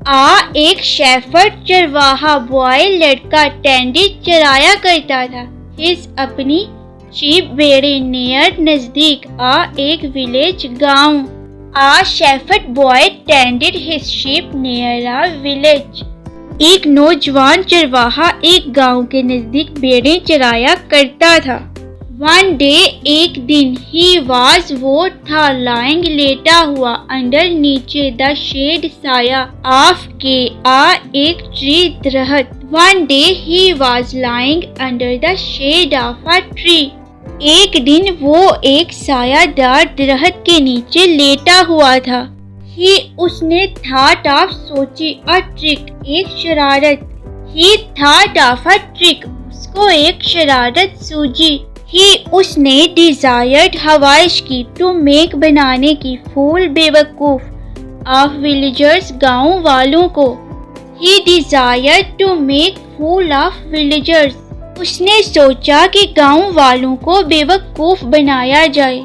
एक शेफर्ड चरवाहा बॉय लड़का टेंडी चराया करता था। हिज अपनी शीप बेड़े नियर नजदीक एक विलेज गांव। Shepherd boy tended his sheep near a village. एक नौजवान चरवाहा एक गांव के नजदीक भेड़ें चराया करता था। वन डे एक दिन ही वाज वो था लाइंग लेटा हुआ अंडर नीचे द शेड साया ऑफ के एक ट्री दरख्त। One day he was lying under the shade of a tree. एक दिन वो एक सायादार दरख्त के नीचे लेटा हुआ था। उसने thought of Sochi a trick, एक शरारत। ही थॉट ऑफ अ ट्रिक, उसको एक शरारत सूझी। उसने डिजायर्ड ख्वाहिश की टू मेक बनाने की फूल बेवकूफ ऑफ विलेजर्स, गाँव वालों को। He desired to make fool of villagers, उसने सोचा कि गाँव वालों को बेवकूफ बनाया जाए।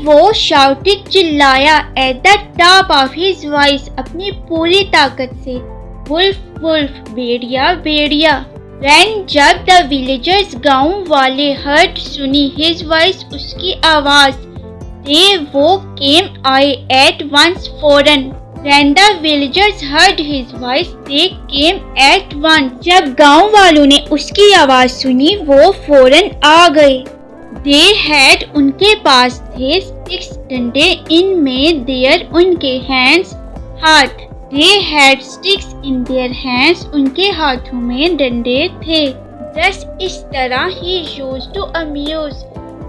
वो शाउटेड, चिल्लाया at the top of his voice, अपनी पूरी ताकत से, वुल्फ वुल्फ, भेड़िया भेड़िया। When जब द विलेजर्स, गाँव वाले, हर्ड, सुनी हिज वॉइस, उसकी आवाज, दे वो केम आए एट वंस फौरन। When the villagers heard his voice, they came at once. जब गाँव वालों ने उसकी आवाज सुनी वो फौरन आ गए। They had, उनके पास थे, sticks, डंडे, इनमें देयर, उनके hands, हाथ। They had sticks in their hands, उनके हाथों में डंडे थे। Thus, इस तरह he used to amuse,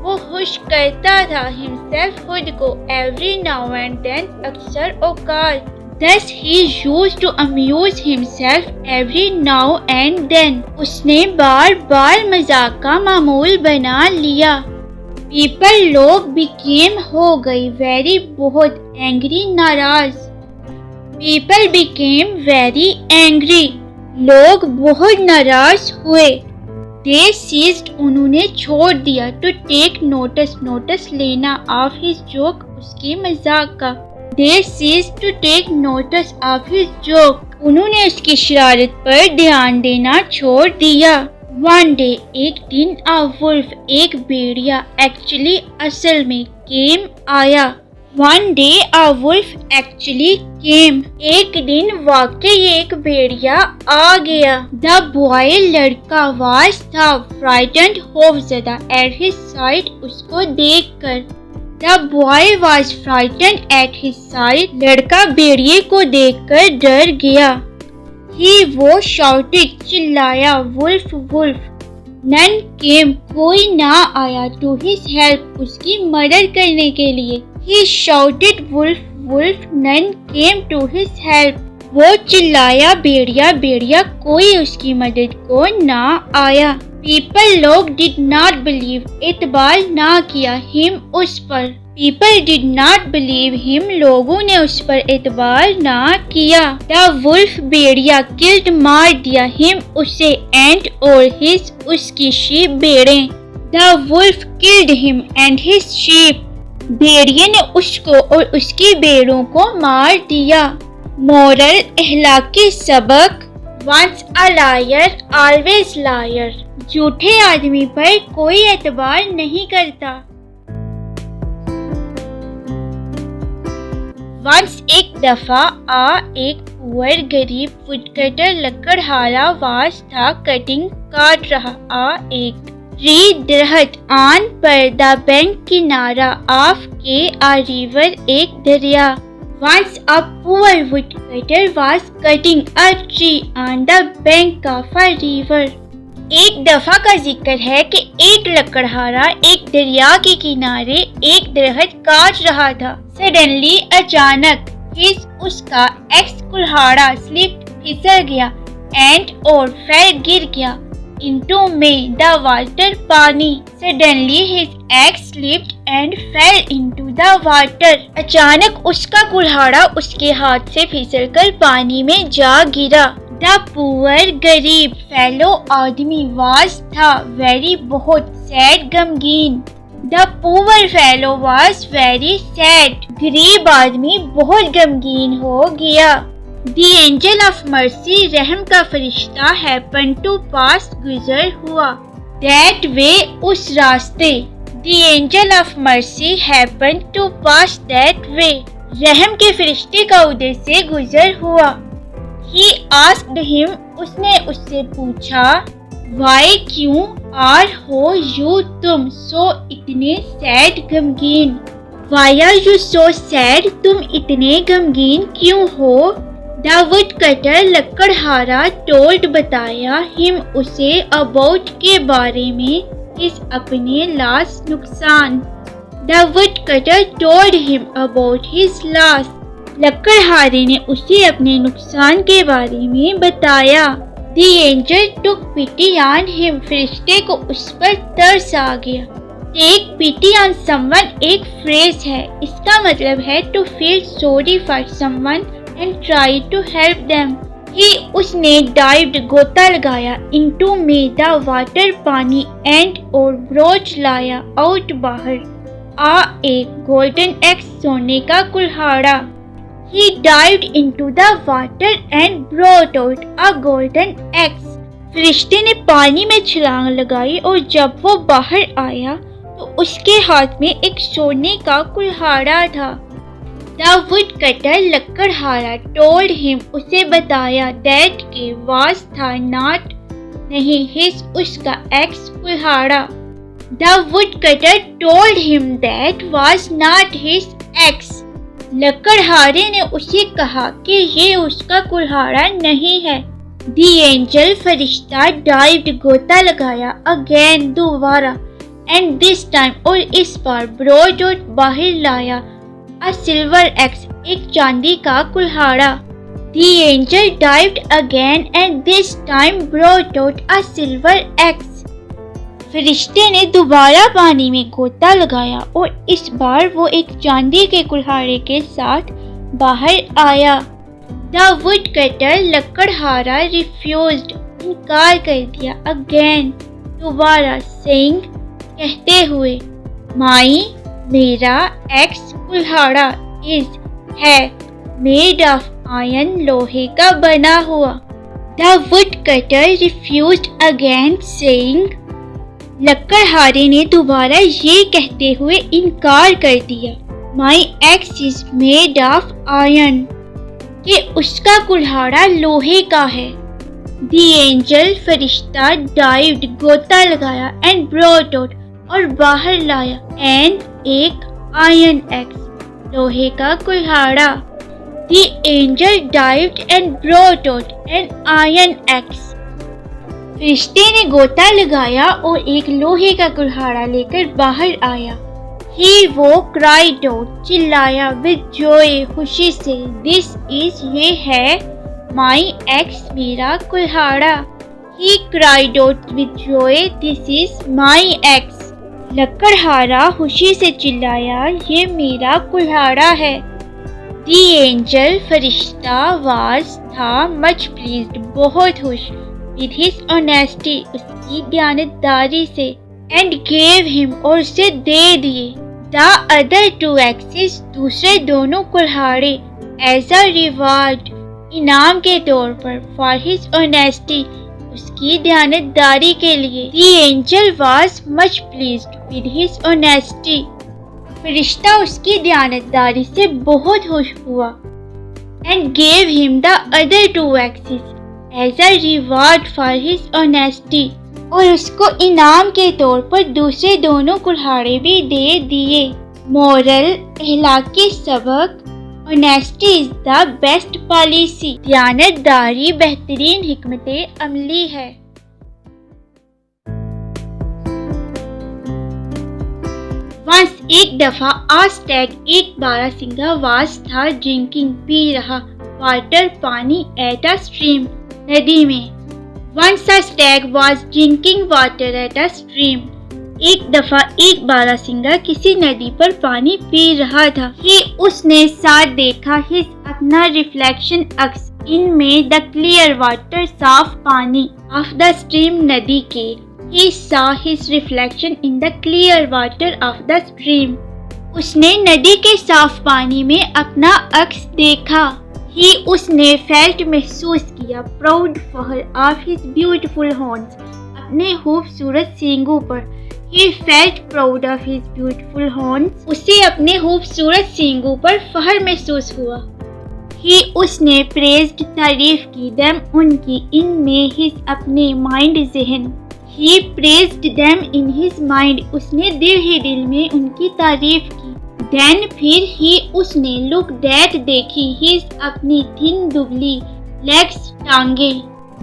वो खुश करता था himself, खुद को, every now and then, अक्सर औकात। Thus, he used to amuse himself every now and then, उसने बार बार मजाक का मामूल बना लिया। People, लोग, became, हो गई, very, बहुत, angry, नाराज। People became very angry, लोग बहुत नाराज हुए। They ceased, उन्होंने छोड़ दिया, to take notice, नोटिस लेना, of his joke, उसके मजाक का। They ceased to take notice of his joke, उन्होंने उसकी शरारत पर ध्यान देना छोड़ दिया। One day, एक दिन, a wolf, एक भेड़िया, actually, असल में, came, आया। One day a wolf actually came, एक दिन वाकई एक भेड़िया आ गया। The boy, लड़का, was था, frightened, खौफज़दा, at his sight, उसको देखकर। The boy was frightened at his sight, लड़का भेड़िए को देखकर डर गया। वो shouted, चिल्लाया, wolf wolf। None came, कोई ना आया, to his help, उसकी मदद करने के लिए। He shouted, wolf wolf, none came to his help, वो चिल्लाया, भेड़िया भेड़िया, कोई उसकी मदद को ना आया। People, लोग, did not believe, एतबार ना किया, him, उस पर। People did not believe him, लोगों ने उस पर एतबार ना किया। The wolf, भेड़िया, killed, मार दिया, him, उसे, and और his, उसकी sheep, भेड़ें। The wolf killed him and his sheep, भेड़िए ने उसको और उसकी भेड़ों को मार दिया। मोरल, अहलाकी सबक, once a liar always liar, झूठे आदमी पर कोई एतबार नहीं करता। वंस, एक दफा, एक पुअर, गरीब, वुडकटर, लकड़हारा, वास था, कटिंग, काट रहा, एक ट्री, दरख्त, ऑन पर, द बैंक, किनारा, ऑफ के, आ रिवर, एक दरिया। Once a poor woodcutter was cutting a tree on the bank of a river. एक दफा का जिक्र है कि एक लकड़हारा एक दरिया के किनारे एक दरख्त काट रहा था। सडनली, अचानक, उसका एक्स कुल्हाड़ा स्लिप्ड, फिसल गया, एंड और फेल, गिर गया, into में, the water, पानी। Suddenly his axe slipped and fell into the water, अचानक उसका कुल्हाड़ा उसके हाथ से फिसलकर पानी में जा गिरा। The poor, गरीब, fellow, आदमी, was, था, very, बहुत, sad, गमगीन। The poor fellow was very sad, गरीब आदमी बहुत गमगीन हो गया। The angel of mercy, रहम का फरिश्ता, happened to pass, गुजर हुआ. That way, उस रास्ते. The angel of mercy happened to pass that way. रहम के फरिश्ते का उधर से गुजर हुआ. He asked him, उसने उससे पूछा. Why, क्यों? Are, हो, you, तुम, so, इतने sad, गमगीन. Why are you so sad? तुम इतने गमगीन क्यों हो? The woodcutter, लकड़हारा, told, बताया, him, उसे, about, के बारे में, his, अपने, loss, नुकसान. The woodcutter told him about his loss. लकड़हारे ने उसे अपने नुकसान के बारे में बताया. The angel took pity on him. फरिश्ते को उस पर तरस आ गया. Take pity on someone एक फ्रेज है. इसका मतलब है to feel sorry for someone and try to help them. He, उसने dived, गोता लगाया, into, में, the water, पानी, and, और, brought, लाया, out, बाहर, एक golden egg, सोने का कुल्हाड़ा. He dived into the water and brought out a golden egg. फरिश्ते ने पानी में छलांग लगाई और जब वो बाहर आया तो उसके हाथ में एक सोने का कुल्हाड़ा था. The woodcutter, लकड़हारा, told him, उसे बताया, that के was था, not, नहीं, his, उसका, ex, कुल्हाड़ा. The woodcutter told him that was not his ex. लकड़हारे ने उसे कहा कि ये उसका कुल्हाड़ा नहीं है. The angel, फरिश्ता, dived, गोता लगाया, again, दोबारा, and this time, और इस बार, brought out, बाहर लाया, a silver egg, एक चांदी का कुल्हाड़ा. The angel dived again and this time brought out a silver egg. फरिश्ते ने दोबारा पानी में गोता लगाया और इस बार वो एक चांदी के कुल्हाड़े के साथ बाहर आया. The woodcutter, लकड़हारा, refused, इनकार कर दिया, again, दोबारा, saying, कहते हुए, माई, मेरा, एक्स, कुल्हाड़ा, इज, है, मेड ऑफ आयरन, लोहे का बना हुआ. The woodcutter refused again, saying, लकड़हारे ने दोबारा ये कहते हुए इनकार कर दिया, my axe is made of iron, कि उसका कुल्हाड़ा लोहे का है. The angel, फरिश्ता, dived, गोता लगाया, and brought out, और बाहर लाया, एन, एक, आयरन एक्स, लोहे का कुल्हाड़ा. The angel dived and brought out an iron axe. फरिश्ते ने गोता लगाया और एक लोहे का कुल्हाड़ा लेकर बाहर आया. He, वो, cried out, चिल्लाया, with joy, खुशी से, this is, ये है, my axe, मेरा कुल्हाड़ा. He cried out with joy, this is my axe. लकड़हारा खुशी से चिल्लाया, ये मेरा कुल्हाड़ा है. The angel, फरिश्ता, was, था, much pleased, बहुत खुश, with his honesty, उसकी दयानतदारी से, and gave him, और उसे दे दिए, the other two axes, दूसरे दोनों कुल्हाड़े, as a reward, इनाम के तौर पर, for his honesty, उसकी दयानतदारी के लिए. The angel was much pleased with his honesty. फरिश्ता उसकी दयानतदारी से बहुत खुश हुआ. And gave him the other two axes as a reward for his honesty. और उसको इनाम के तौर पर दूसरे दोनों कुल्हाड़े भी दे दिए. Moral, अखलाकी सबक, Honesty is the best policy. दयानतदारी बेहतरीन हिकमत अमली है. Once, एक दफा, a stag, एक बारहसिंगा, was, था, drinking, पी रहा, water, पानी, at a stream, नदी में. Once a stag was drinking water at a stream. एक दफा एक बारहसिंगा किसी नदी पर पानी पी रहा था. उसने साथ देखा his, अपना रिफ्लेक्शन अक्स, इनमें द क्लियर वाटर, साफ पानी, ऑफ द स्ट्रीम, नदी के. He saw his reflection in the clear water of the stream. उसने नदी के साफ पानी में अपना अक्स देखा. ही उसने फेल्ट महसूस किया proud Fakhar of his beautiful horns, अपने खूबसूरत सींगों पर। He felt proud of his beautiful horns, उसे अपने खूबसूरत सींगों पर फखर महसूस हुआ। ही उसने प्रेज्ड तारीफ की देम उनकी, इनमें हिज अपने माइंड जहन। He praised them in his mind, उसने दिल ही दिल में उनकी तारीफ की। देन फिर ही उसने लुक डेट देखी हिज अपनी थिन दुबली लेग्स टांगे।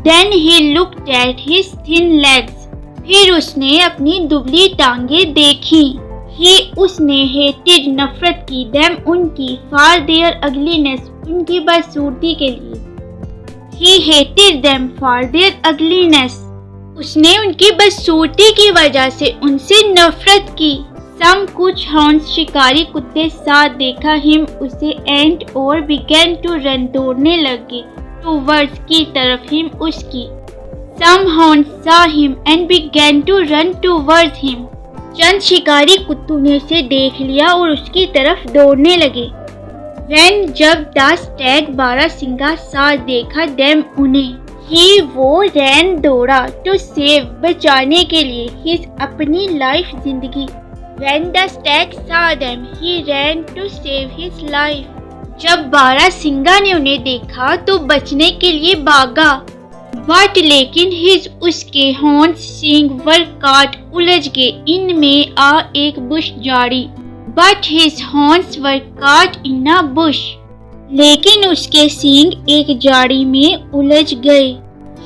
Then he looked at his thin legs, फिर उसने अपनी दुबली टांगे देखी। ही उसने हेटेड नफरत की देम उनकी फॉर देयर अगलीनेस, उनकी बदसूरती के लिए। He hated them for their ugliness, उसने उनकी बदसूरती की वजह से उनसे नफरत की। सम कुछ हॉर्न्स शिकारी कुत्ते साथ देखा हिम उसे एंड और बिगैन टू रन, दौड़ने लगे टूवर्ड्स की तरफ हिम उसकी। सम हॉर्न्स saw him and began to run towards him, चंद शिकारी कुत्तों ने उसे देख लिया और उसकी तरफ दौड़ने लगे। व्हेन जब द स्टैग बारहसिंगा साथ देखा देम उन्हें, ही वो रैन दौड़ा टू सेव बचाने के लिए हिज अपनी लाइफ जिंदगी। When the stag saw them, he ran to save his life. जब बारहसिंगा ने उन्हें देखा तो बचने के लिए भागा। बट लेकिन हिज उसके हॉर्न्स सींग वर काट, उलझ गए इनमें आ एक बुश झाड़ी। बट हिज हॉर्न्स वर काट इन अ बुश, लेकिन उसके सींग एक झाड़ी में उलझ गए।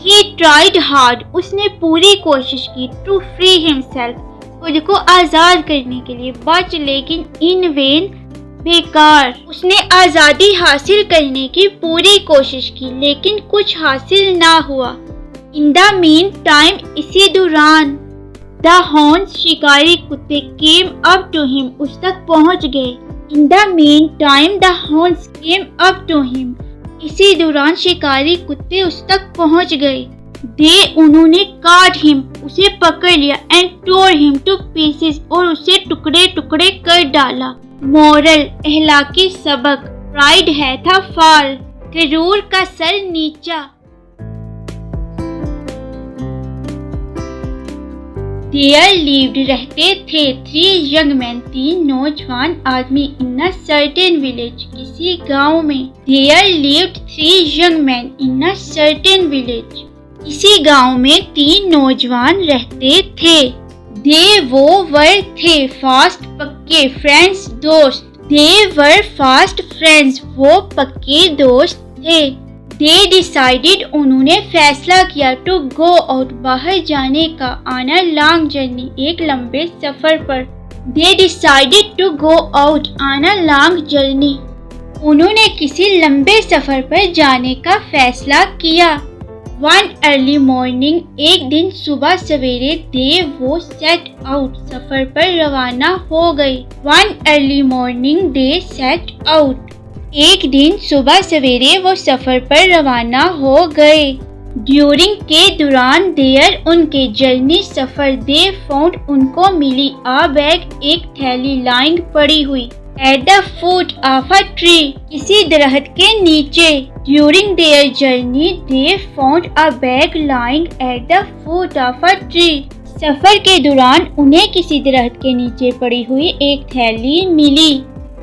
He tried hard, उसने पूरी कोशिश की टू फ्री हिमसेल्फ, खुद को आजाद करने के लिए। बट लेकिन इन वेन, बेकार। उसने आजादी हासिल करने की पूरी कोशिश की लेकिन कुछ हासिल ना हुआ। इन द मीन टाइम, इसी दौरान, द हॉर्न्स शिकारी कुत्ते केम अप टू हिम, उस तक पहुंच गए। In the mean time the हॉर्न्स केम अप टू हिम, इसी दौरान शिकारी कुत्ते उस तक पहुंच गए। दे, उन्होंने काट हिम, उसे पकड़ लिया and tore him to pieces, और उसे टुकड़े टुकड़े कर डाला। मोरल, अहलाकी सबक। प्राइड है था फॉल, गरूर का सर नीचा। देयर लिव्ड, रहते थे, 3 यंग मैन, 3 नौजवान आदमी, इन अ सर्टेन विलेज, किसी गांव में। There lived 3 young man in a certain village, इसी गांव में 3 नौजवान रहते थे। दे, वो वर थे, फास्ट पक्के, फ्रेंड्स दोस्त। दे वर फास्ट फ्रेंड्स, वो पक्के दोस्त थे। दे डिसाइडेड, उन्होंने फैसला किया, टू गो आउट, बाहर जाने का, ऑन अ लॉन्ग जर्नी, एक लंबे सफर पर। They decided to go out on a long journey, उन्होंने किसी लंबे सफर पर जाने का फैसला किया। वन अर्ली मॉर्निंग, एक दिन सुबह सवेरे, दे वो सेट आउट, सफर पर रवाना हो गए। वन अर्ली मॉर्निंग दे सेट आउट, एक दिन सुबह सवेरे वो सफर पर रवाना हो गए। ड्यूरिंग के दौरान, देयर उनके जर्नी सफर, दे फाउंड उनको मिली, आ बैग एक थैली, लाइंग पड़ी हुई, at the foot of a tree, किसी दरख्त के नीचे। During their journey, they found a bag lying at the foot of a tree, सफर के दौरान उन्हें किसी दरख्त के नीचे पड़ी हुई एक थैली मिली।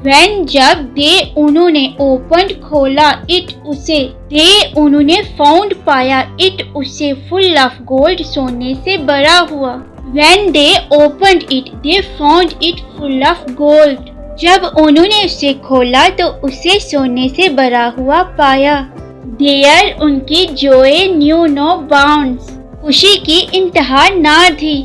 व्हेन, जब, दे उन्होंने ओपन खोला, इट उसे, दे उन्होंने फाउंड पाया, इट उसे, फुल ऑफ गोल्ड, सोने से भरा हुआ। When they opened it, they found it full of gold, जब उन्होंने उसे खोला तो उसे सोने से भरा हुआ पाया। देयर, उनकी जॉय न्यू नो बाउंड्स, खुशी की इंतहा ना थी।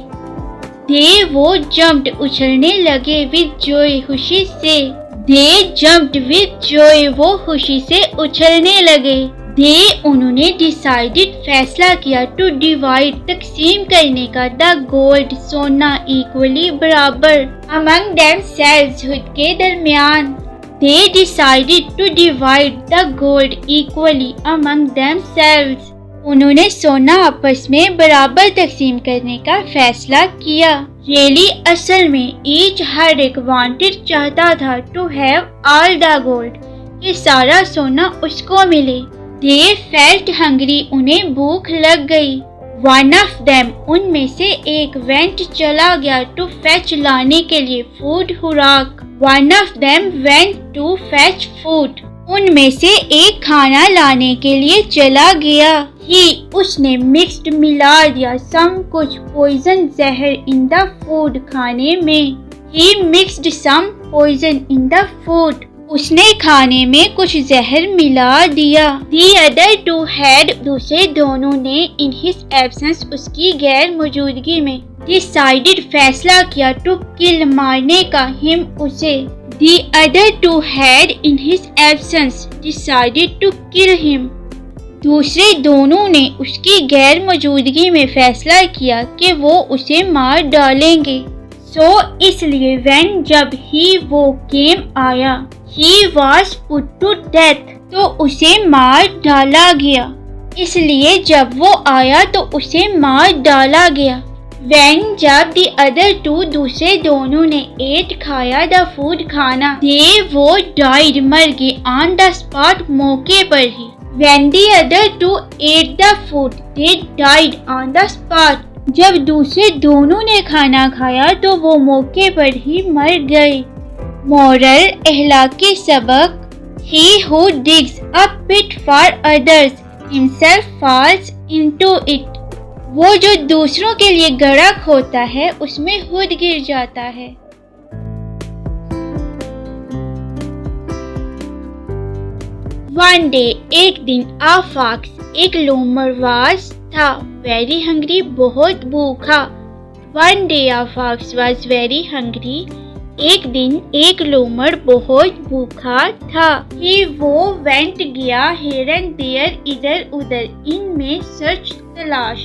दे, वो जंप्ड, उछलने लगे, विद जॉय, खुशी से। दे जंप्ड विद जॉय, वो खुशी से उछलने लगे। दे, उन्होंने डिसाइडेड, फैसला किया, टू डिवाइड, तकसीम करने का, द गोल्ड, सोना, इक्वली, बराबर, अमंग देमसेल्व्स, खुद के दरमियान। They decided to divide the gold equally among themselves, उन्होंने सोना आपस में बराबर तकसीम करने का फैसला किया। रियली, असल में, ईच हर एक वांटेड, चाहता था, to have all the gold, कि सारा सोना उसको मिले। They felt hungry, उन्हें भूख लग गई। One of them, उनमें से एक went चला गया to fetch लाने के लिए food खुराक। One of them went to fetch food, उनमें से एक खाना लाने के लिए चला गया। He, उसने mixed मिला दिया some कुछ poison जहर in the food खाने में। He mixed some poison in the food, उसने खाने में कुछ जहर मिला दिया। The other two had, दूसरे दोनों ने in his absence, उसकी गैर मौजूदगी में decided, फैसला किया to kill, मारने का him, उसे। The other two had in his absence decided to kill him, दूसरे दोनों ने उसकी गैर मौजूदगी में फैसला किया कि वो उसे मार डालेंगे। So, इसलिए when, जब he, वो came, आया, he was put to death, तो उसे मार डाला गया। इसलिए जब वो आया तो उसे मार डाला गया। When, जब the other two, दूसरे दोनों ने ate, खाया, the food, खाना, they, वो died, मर गए, on the spot, मौके पर ही। When the other two ate the food, they died on the spot, जब दूसरे दोनों ने खाना खाया तो वो मौके पर ही मर गए। मोरल, अहलाकी सबक, he who digs a pit for others himself falls into it, वो जो दूसरों के लिए गड्ढा खोदता है उसमें खुद गिर जाता है। One day, एक दिन, a fox, एक लोमड़ was, था, very hungry, बहुत भूखा। One day a fox was very hungry, एक दिन एक लोमड़ बहुत भूखा था। He, वो went, गया, here and there, इधर उधर, इनमें search, तलाश,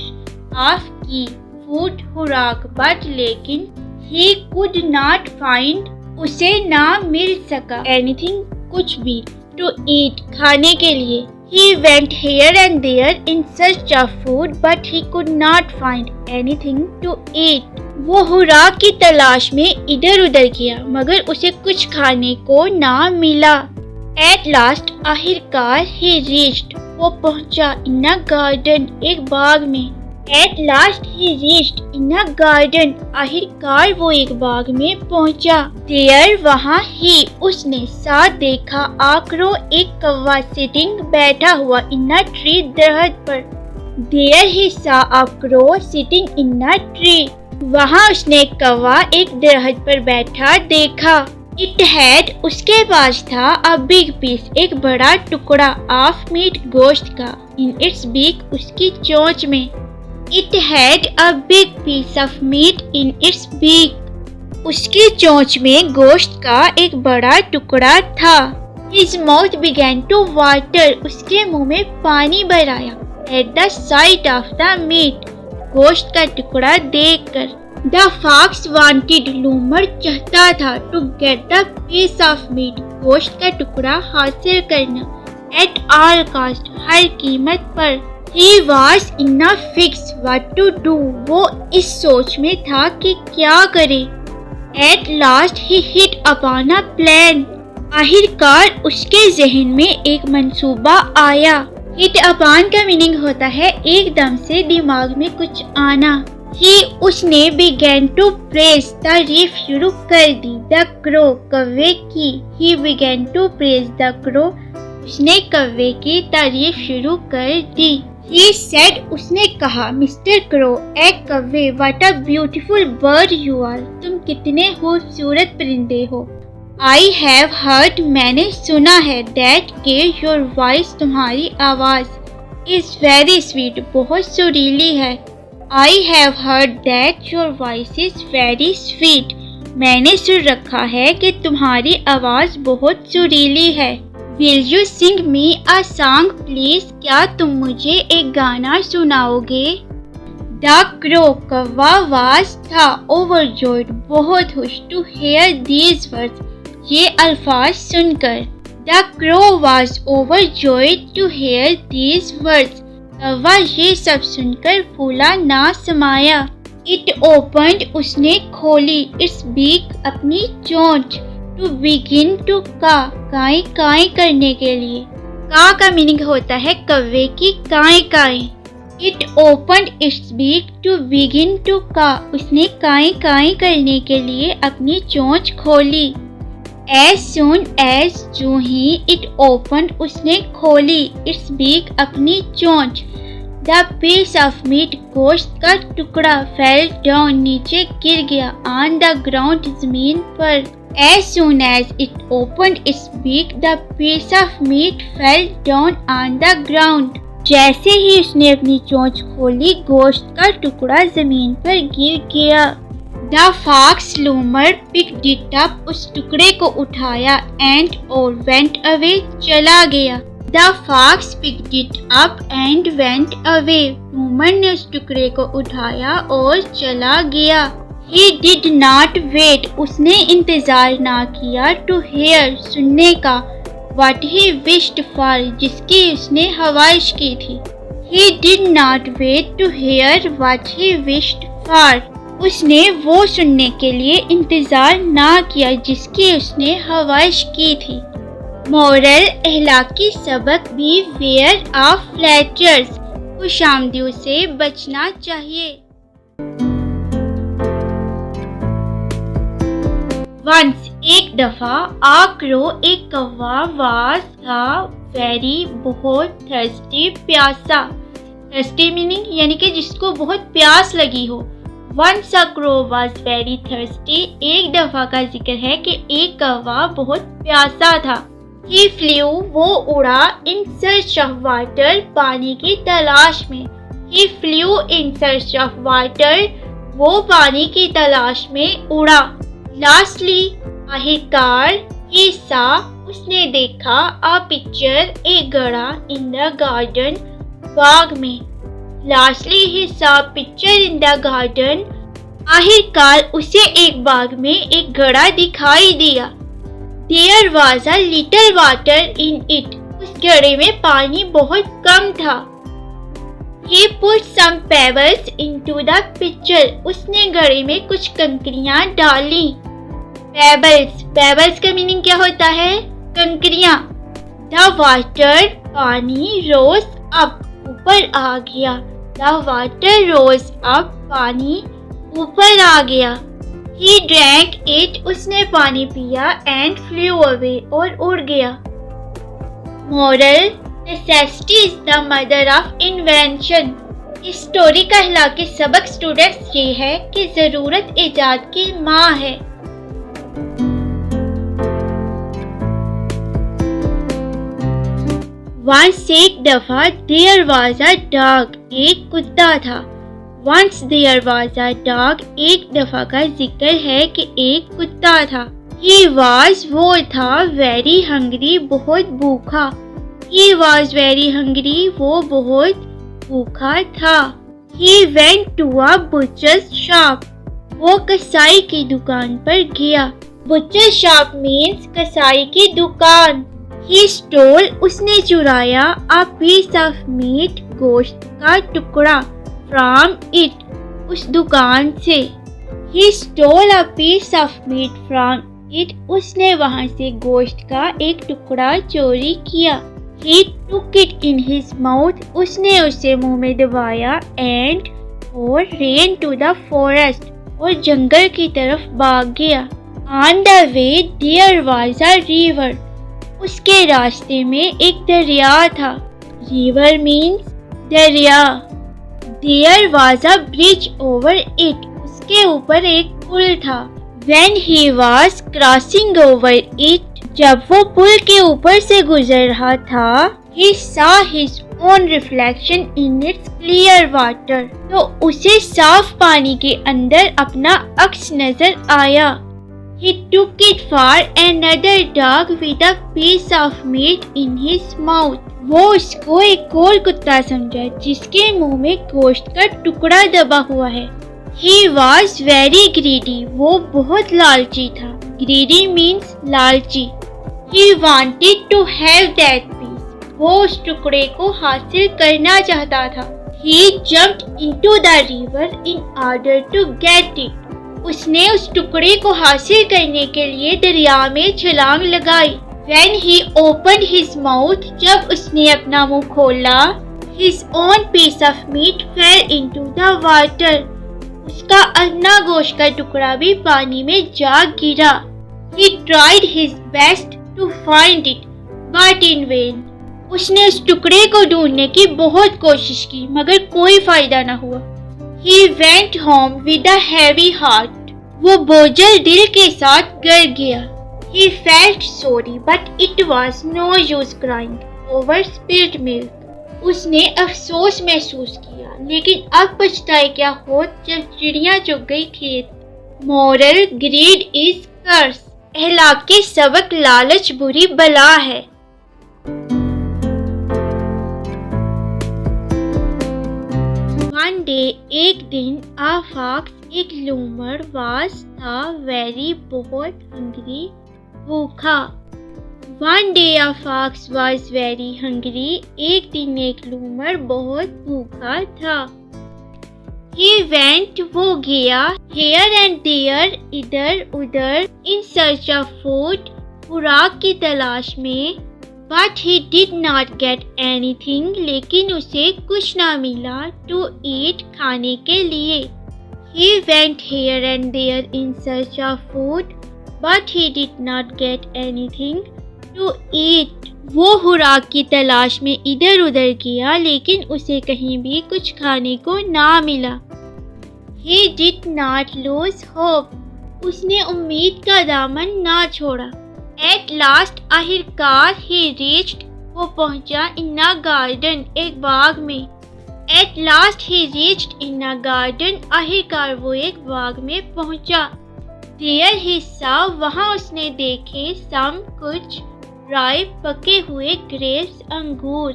of, की, food, खुराक, but, लेकिन, he could not find, उसे ना मिल सका, anything, कुछ भी, to eat, खाने के लिए। He went here and there in search of food, but he could not find anything to eat. वो खुराक की तलाश में इधर उधर किया मगर उसे कुछ खाने को ना मिला। At last, आखिरकार, he reached, वो पहुंचा, in a garden, एक बाग में। At last he reached in a garden, आखिरकार वो एक बाग में पहुंचा। There, वहाँ, he, उसने, साथ देखा, a crow, एक कौवा, sitting, बैठा हुआ, in a tree, दरख्त पर। There he saw a crow sitting in a tree, वहाँ उसने एक कौवा एक दरख्त पर बैठा देखा। It had, उसके पास था, a big piece, एक बड़ा टुकड़ा, of meat, गोश्त का, in its beak, उसकी चोंच में। It had a big piece of meat in its beak, उसकी चोंच में गोश्त का एक बड़ा टुकड़ा था। His mouth began to water, उसके मुंह में पानी भर आया। At the sight of the meat, गोश्त का टुकड़ा देखकर। The fox wanted, लोमड़ चाहता था, to get the piece of meat, गोश्त का टुकड़ा हासिल करना। At all cost, हर कीमत पर। He was in a fix what to do, वो इस सोच में था कि क्या करे। At last he hit upon a plan, आखिरकार उसके जहन में एक मंसूबा आया। Hit upon का मीनिंग होता है एकदम से दिमाग में कुछ आना। He, उसने began to praise, तारीफ शुरू कर दी, the crow, कौवे की। He began to praise the crow, उसने कौवे की तारीफ शुरू कर दी। He said, उसने कहा, मिस्टर क्रो, ए कौवे, what a beautiful bird you are, तुम कितने खूबसूरत परिंदे हो। I have heard, मैंने सुना है, that के your voice, तुम्हारी आवाज़, is very sweet, बहुत सुरीली है। I have heard that your voice is very sweet, मैंने सुन रखा है कि तुम्हारी आवाज़ बहुत सुरीली है। Will you sing me a song please, क्या तुम मुझे एक गाना सुनाओगे। The crow, कौवा, was, था, overjoyed, बहुत खुश, to hear these words, ये अल्फाज सुनकर। The crow was overjoyed to hear these words, कौवा ये सब सुनकर फूला ना समाया। It opened, उसने खोली, its beak, अपनी चोंच। टू बिगिन टू काई काई करने के लिए। का मीनिंग होता है कौवे की काई काई। It opened its beak to begin to उसने काई काई करने के लिए अपनी चोंच खोली। As soon as जो ही इट ओपन्ड उसने खोली इट्स बीक अपनी चोंच। द पीस ऑफ मीट गोश्त का टुकड़ा फेल डाउन नीचे गिर गया ऑन द ग्राउंड जमीन पर। As soon as it opened its beak, the piece of meat fell down on the ground. जैसे ही उसने अपनी चोंच खोली गोश्त का टुकड़ा जमीन पर गिर गया। The fox loomer picked it up, उस टुकड़े को उठाया and और went away, चला गया। The fox picked it up and went away. लूमर ने उस टुकड़े को उठाया और चला गया। He did not wait, उसने इंतजार ना किया to hear, सुनने का what he wished for, जिसकी उसने ख्वाहिश की थी। He did not wait to hear what he wished for, उसने वो सुनने के लिए इंतजार ना किया जिसकी उसने ख्वाहिश की थी। मोरल अहलाकी सबक भी वेयर ऑफ फ्लैचर्स, खुशामदियों से बचना चाहिए। वंस एक दफा आ क्रो एक कौवा वाज था वेरी बहुत थर्स्टी प्यासा। थर्स्टी मीनिंग यानी कि जिसको बहुत प्यास लगी हो। Once a crow was very thirsty, एक दफा का जिक्र है कि एक कौवा बहुत प्यासा था। ही फ्लू, वो उड़ा इन सर्च ऑफ वाटर, पानी की तलाश में। He flew in search of water, वो पानी की तलाश में उड़ा। लास्टली आखिरकार ही सा, उसने देखा आ पिक्चर एक घड़ा इन द गार्डन, बाग में। लास्टली ही सा पिक्चर इन द गार्डन, आखिरकार उसे एक बाग में एक घड़ा दिखाई दिया। There was a little water in it, उस घड़े में पानी बहुत कम था। He put some pebbles into the pitcher, उसने घड़े में कुछ कंकरियां डाली। पेबल्स का मीनिंग क्या होता है? कंकरियां। द वाटर, पानी, रोज अप, ऊपर आ गया। द वाटर रोज अप, पानी ऊपर आ गया। ही ड्रैंक इट, उसने पानी पिया एंड फ्लू अवे, और उड़ गया। Moral, necessity is the mother of invention. इस स्टोरी का अखलाकी सबक स्टूडेंट्स ये है कि जरूरत इजाद की माँ है। वंस एक दफा देयर वाज अ डॉग, एक कुत्ता था। Once there was a dog, एक दफा का जिक्र है कि एक कुत्ता था। ही वाज, वो था, वेरी हंग्री, बहुत भूखा। ही वाज वेरी हंग्री, वो बहुत भूखा था। He went to a butcher's shop, वो कसाई की दुकान पर गया। बुचर शॉप मीन्स कसाई की दुकान। ही स्टोल, उसने चुराया अ पीस ऑफ मीट, गोश्त का टुकड़ा, फ्रॉम इट, उस दुकान से। He stole a piece of meat from it, उसने वहां से गोश्त का एक टुकड़ा चोरी किया। He took it in his mouth, उसने उसे मुंह में दबाया and और ran to the forest, और जंगल की तरफ भाग गया। On the way there was a river, उसके रास्ते में एक दरिया था। River means दरिया। There was a bridge over it, उसके ऊपर एक पुल था। When he was crossing over it, जब वो पुल के ऊपर से गुजर रहा था, he saw his own reflection in its clear water, तो उसे साफ पानी के अंदर अपना अक्स नजर आया। He took it for another dog with a piece of meat in his mouth, वो उसको एक और कुत्ता समझा जिसके मुंह में गोश्त का टुकड़ा दबा हुआ है। He was very greedy, वो बहुत लालची था। Greedy means लालची। He wanted to have that piece, वो उस टुकड़े को हासिल करना चाहता था। He jumped into the river in order to get it, उसने उस टुकड़े को हासिल करने के लिए दरिया में छलांग लगाई। When he opened his mouth, जब उसने अपना मुंह खोला, his own piece of meat fell into the water. उसका अपना गोश्त का टुकड़ा भी पानी में जा गिरा। He tried his best to find it, but in vain. उसने उस टुकड़े को ढूंढने की बहुत कोशिश की मगर कोई फायदा न हुआ। He went home with a heavy heart. वो बोझल दिल के साथ घर गया। He felt sorry, but it was no use crying over spilled milk. उसने अफसोस महसूस किया, लेकिन अब पछताए क्या होत जब चिड़िया चुग गई खेत। Moral: greed is curse. अहलाकी सबक: लालच बुरी बला है। One day, एक दिन, a fox, एक लूमड़, was था very बहुत hungry, भूखा। One day a fox was very hungry. एक दिन एक लूमड़ बहुत भूखा था। He went, वो गया, here and there, इधर उधर, in search of food, खुराक की तलाश में, but he did not get anything, लेकिन उसे कुछ ना मिला, to eat, खाने के लिए। He went here and there in search of food, but he did not get anything to eat. वो खुराक की तलाश में इधर उधर गया लेकिन उसे कहीं भी कुछ खाने को ना मिला। He did not lose hope. उसने उम्मीद का दामन ना छोड़ा। At last, आखिरकार, he reached, वो पहुंचा, in a garden, एक बाग में। At last he reached in a garden. आखिरकार वो एक बाग में पहुंचा। There he saw, वहाँ उसने देखे, some कुछ, ripe पके हुए grapes, अंगूर,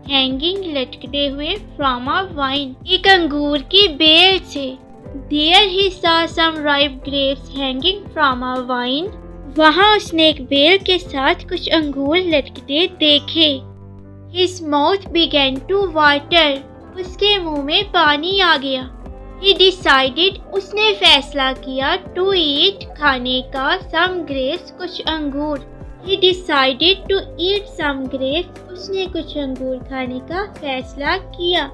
hanging लटकते हुए from a vine, एक अंगूर की बेल से। There he saw some ripe grapes hanging from a vine. वहाँ उसने एक बेल के साथ कुछ अंगूर लटकते देखे। His mouth began to water. उसके मुंह में पानी आ गया। He decided, उसने फैसला किया, to eat, खाने का, some grapes, कुछ अंगूर। He decided to eat some grapes, उसने कुछ अंगूर खाने का फैसला किया।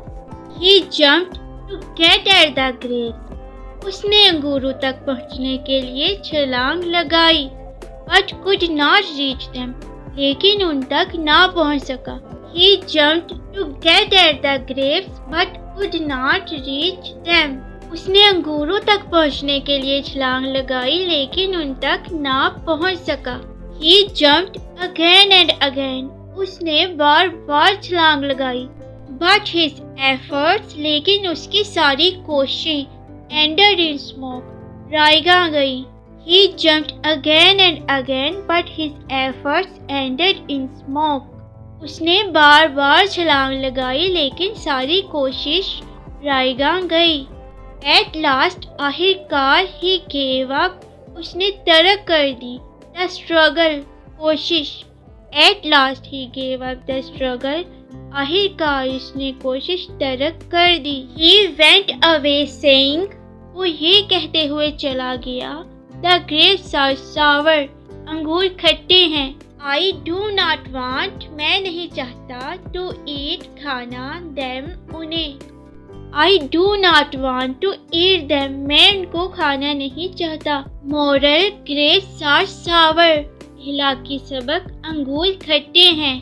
He jumped to get at the grapes. उसने अंगूरों तक पहुंचने के लिए छलांग लगाई। But could not reach them. लेकिन उन तक ना पहुंच सका। He jumped to get at the grapes, but could not reach them. उसने अंगूरों तक पहुंचने के लिए छलांग लगाई लेकिन उन तक ना पहुंच सका। He jumped again and again. उसने बार बार छलांग लगाई। But his efforts, लेकिन उसकी सारी कोशिशें, ended in smoke, राइगा गई। He jumped again and again, but his efforts ended in smoke. उसने बार बार छलांग लगाई लेकिन सारी कोशिश राइगा गई। At last, आखिरकार, he gave up, उसने तर्क कर दी। The struggle, कोशिश। At last, he gave up the struggle. आखिरकार उसने कोशिश तर्क कर दी। He went away saying, वो ये कहते हुए चला गया, The grapes are sour. अंगूर खट्टे हैं। I do not want, मैं नहीं चाहता, to eat, खाना, them, उन्हें। I do not want to eat them. मैं उनको खाना नहीं चाहता। Moral: grapes are sour. इखलाकी सबक: अंगूर खट्टे हैं।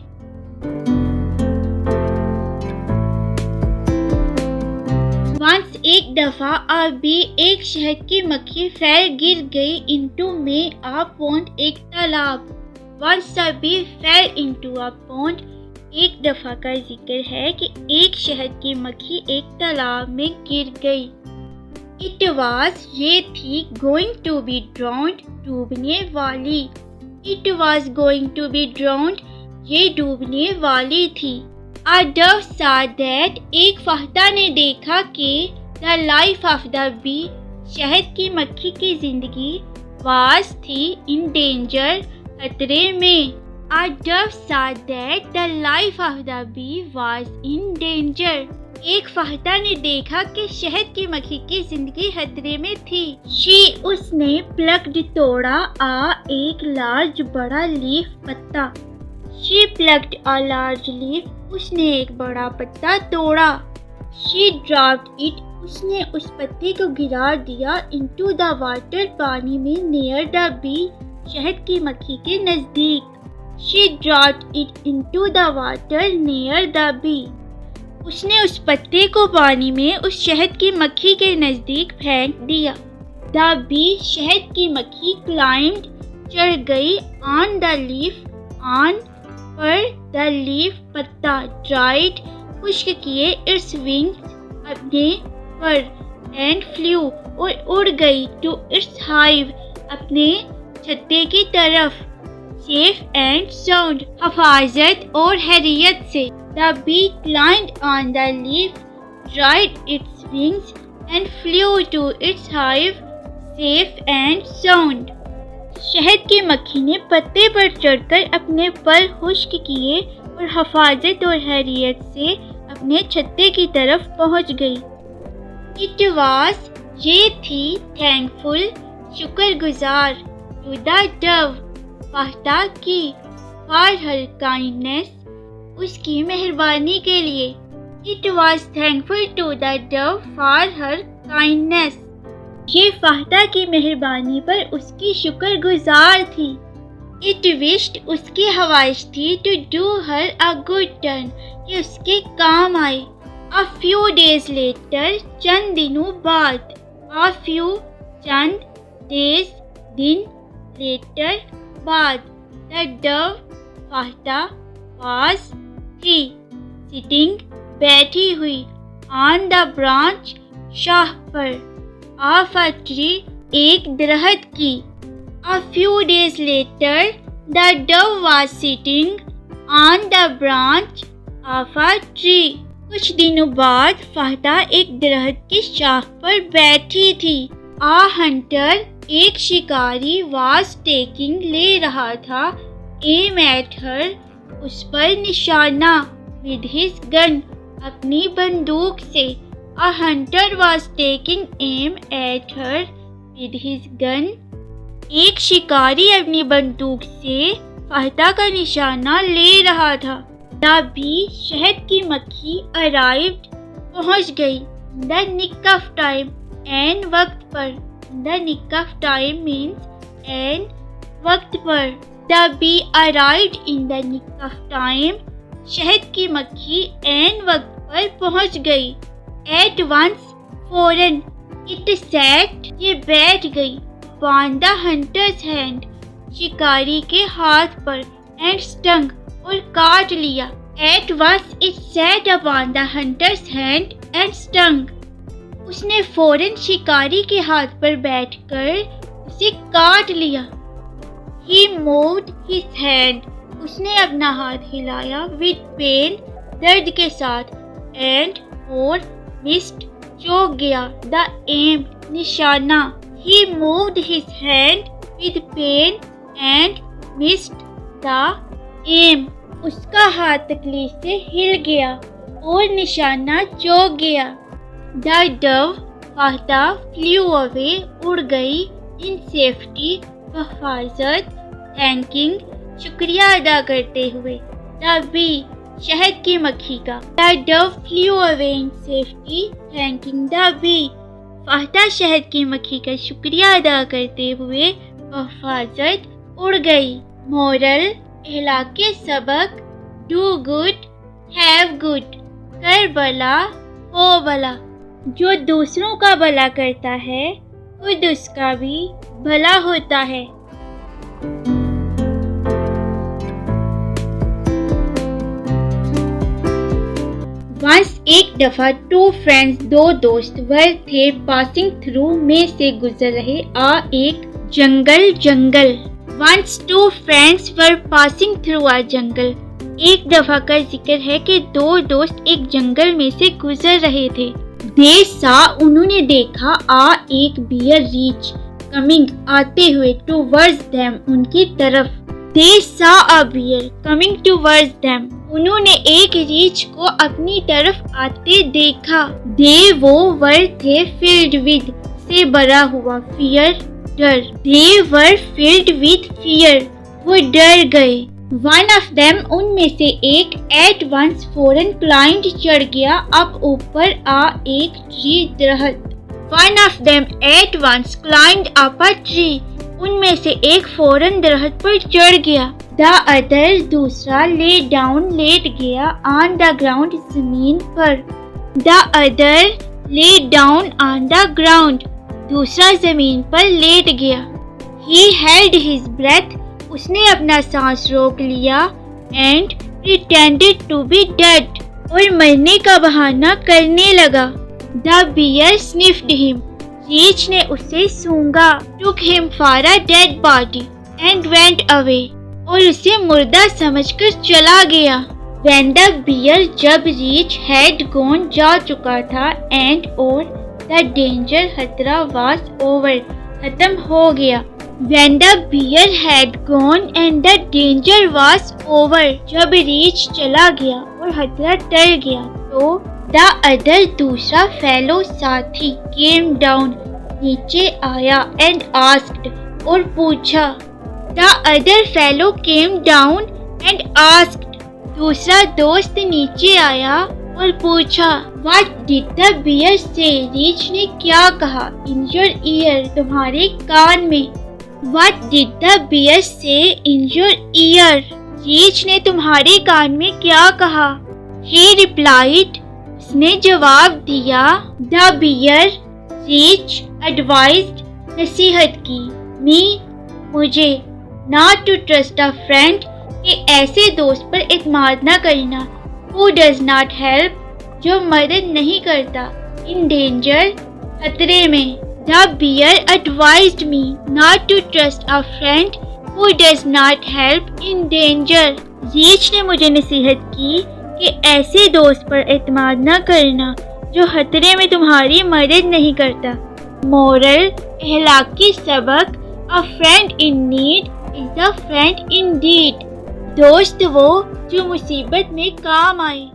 Once, एक दफा, अभी एक शहद की मक्खी फैल गिर गई into में a pond, एक तालाब। Once a bee fell into a pond. एक दफा का जिक्र है कि एक शहद की मक्खी एक तालाब में गिर गई। It was, ये थी, going to be drowned, डूबने वाली। It was going to be drowned, ये डूबने वाली थी। A dove saw that, एक फहदा ने देखा कि the life of the bee, शहद की मक्खी की जिंदगी, was थी in danger, खतरे में। A dove saw that the life of the bee was in danger. एक फाहता ने देखा कि शहद की मक्खी की जिंदगी खतरे में थी। उसने प्लग्ड तोड़ा आ एक लार्ज बड़ा लीफ पत्ता। She plucked a large leaf, उसने एक बड़ा पत्ता तोड़ा। शी ड्रॉप्ड इट, उसने उस पत्ते को गिरा दिया इनटू द वाटर, पानी में, नियर द बी, शहद की मक्खी के नजदीक। She dropped it into the water near the bee, उसने उस पत्ते को पानी में उस शहद की मक्खी के नजदीक फेंक दिया। द बी, शहद की मक्खी, क्लाइम्ड, चढ़ गई, ऑन द लीफ, ऑन पर, द लीफ, पत्ता, ड्राइड, खुश्क किए, इट्स विंग्स, अपने पर, एंड फ्लू, और उड़ गई, टू इट्स हाइव, अपने छत्ते की तरफ, सेफ एंड साउंड, हफाजत और हैरियत से। The bee climbed on the leaf, dried its wings and flew to its hive, safe and sound. शहद की मक्खी ने पत्ते पर चढ़कर अपने पर खुश्क किए और हफाजत और हैरियत से अपने छत्ते की तरफ पहुंच गई। इट वाज, ये थी, थैंकफुल, शुक्रगुजार, टू द डव, फाहता की, फॉर हर काइंडनेस, उसकी मेहरबानी के लिए। It was thankful to the dove for her kindness, ये फाहता की मेहरबानी पर उसकी शुक्रगुजार थी। इट विश्ड, उसकी ख्वाहिश थी, to do her a good turn, कि उसके काम आए। अ फ्यू डेज लेटर, चंद दिनों बाद, अ फ्यू, चंद, डेज, दिन, लेटर, बाद, द डव, फाहता, वाज, थी, सिटिंग, बैठी हुई, ऑन द ब्रांच, शाख पर, ऑफ अ ट्री, एक दरख्त की। A few days later, the dove was sitting on the branch of a tree. कुछ दिनों बाद फाहता एक दरख्त की शाख पर बैठी थी। A hunter, एक शिकारी, was taking, ले रहा था, aim at her, उस पर निशाना, with his gun, अपनी बंदूक से। A hunter was taking aim at her with his gun. एक शिकारी अपनी बंदूक से फाहता का निशाना ले रहा था। The bee, शहद की मक्खी, arrived, पहुंच गई, the nick of time, एन वक्त पर। The nick of time means एन वक्त पर। The bee arrived in the nick of time, शहद की मक्खी एन वक्त पर पहुंच गई। At once, फौरन, it sat, ये बैठ गई, upon the hunter's hand, शिकारी के हाथ पर, and stung, और काट लिया। At once it sat upon the hunter's hand and stung, उसने फौरन शिकारी के हाथ पर बैठकर उसे काट लिया। He moved his hand, उसने अपना हाथ हिलाया, with pain, दर्द के साथ, and, और, missed, चौक गया, the aim, निशाना। He moved his hand with pain and missed the aim, उसका हाथ तकलीफ से हिल गया और निशाना चौक गया। The dove, फाहता, flew away, उड़ गई, in safety, हिफाजत, thanking, शुक्रिया अदा करते हुए। The bee, शहद की मक्खी का। The dove flew away in safety, thanking the bee. फाहता शहद की मक्खी का शुक्रिया अदा करते हुए हिफाजत उड़ गई। मोरल, इहलाके सबक, do good, have good, कर भला, हो भला। जो दूसरों का भला करता है, खुद उसका भी भला होता है। वंस, एक दफा, टू फ्रेंड्स, दो दोस्त, वर थे, पासिंग थ्रू, में से गुजर रहे, एक जंगल। Once two friends were passing through a jungle, एक दफा का जिक्र है कि दो दोस्त एक जंगल में से गुजर रहे थे। दे सा, उन्होंने देखा, एक बियर रीच, कमिंग, आते हुए, टूवर्ड्स देम, उनकी तरफ। They saw a bear coming towards them. उन्होंने एक रीछ को अपनी तरफ आते देखा। They वो वर्ड थे filled with से भरा हुआ, fear डर। They were filled with fear वो डर गए। One of them उनमें से एक at once फौरन क्लाइंब चढ़ गया अब ऊपर एक ट्री दरख्त। One of them at once climbed up a tree उनमें से एक फौरन दरख्त पर चढ़ गया। The other दूसरा lay down लेट गया on the ground जमीन पर। The other lay down on the ground दूसरा जमीन पर लेट गया। He held his breath उसने अपना सांस रोक लिया and pretended to be dead और मरने का बहाना करने लगा। The bear sniffed him रीछ ने उसे सूंघा took him for a dead body and went away और उसे मुर्दा समझकर चला गया। When the bear जब रीछ had gone जा चुका था and और the danger खतरा was over खत्म हो गया। When the bear had gone and the danger was over जब रीछ चला गया और खतरा टल गया तो the other दूसरा fellow साथी came down नीचे आया and asked और पूछा। The other fellow came down and asked दूसरा दोस्त नीचे आया और पूछा। What did the bear say रीछ ने क्या कहा in your ear तुम्हारे कान में। What did the bear say in your ear? रीछ ने तुम्हारे कान में क्या कहा? He replied, उसने जवाब दिया। The bear, रीछ advised, नसीहत की। Me, मुझे, not to trust a friend, कि ऐसे दोस्त पर इत्माद न करना। Who does not help, जो मदद नहीं करता। In danger, खतरे में। The bear advised me not to trust a friend who does not help in danger. रीछ ने मुझे नसीहत की कि ऐसे दोस्त पर एतमाद न करना जो खतरे में तुम्हारी मदद नहीं करता। Moral अहलाकी सबक A friend in need is a friend indeed. दोस्त वो जो मुसीबत में काम आए।